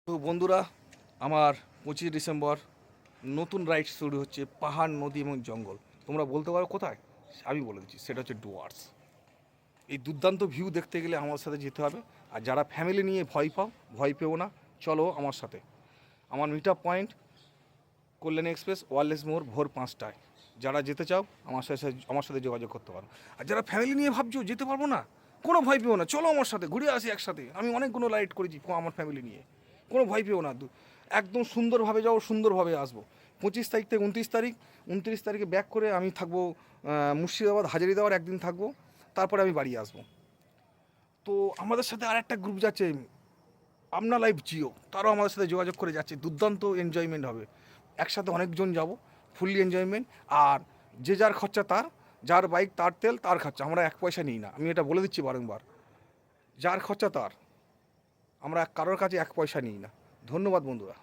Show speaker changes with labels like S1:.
S1: তো বন্ধুরা, আমার 25 ডিসেম্বর নতুন রাইড শুরু হচ্ছে, পাহাড়, নদী এবং জঙ্গল। তোমরা বলতে পারো কোথায়? আমি বলে দিচ্ছি, সেটা হচ্ছে ডুয়ার্স। এই দুর্দান্ত ভিউ দেখতে গেলে আমার সাথে যেতে হবে। আর যারা ফ্যামিলি নিয়ে ভয় পাও, ভয় পেও না, চলো আমার সাথে। আমার meet up point Kalyani express, wireless মোড়, ভোর 5টায়। যারা যেতে চাও আমার সাথে যোগাযোগ করতে পারো। আর যারা ফ্যামিলি নিয়ে ভাবছো যেতে পারবো না, কোনো ভয় পেও না, চলো আমার সাথে, ঘুরে আসি একসাথে। আমি অনেকগুলো রাইড করেছি আমার ফ্যামিলি নিয়ে, কোনো ভয় পেও না। একদম সুন্দরভাবে যাও, সুন্দরভাবে আসবো। 25 তারিখ থেকে 29 তারিখ, 29 তারিখে ব্যাক করে আমি থাকবো মুর্শিদাবাদ, হাজারিদাবার একদিন থাকবো, তারপরে আমি বাড়ি আসবো। তো আমাদের সাথে আর একটা গ্রুপ যাচ্ছে, আপনা লাইফ জিও, তারাও আমাদের সাথে যোগাযোগ করে যাচ্ছে। দুর্দান্ত এনজয়মেন্ট হবে, একসাথে অনেকজন যাব, ফুললি এনজয়মেন্ট। আর যে যার খরচা তার, যার বাইক তার তেল তার খরচা, আমরা এক পয়সা নিই না, আমি এটা বলে দিচ্ছি বারংবার। যার খরচা তার, আমরা কারোর কাছে এক পয়সা নিই না। ধন্যবাদ বন্ধুরা।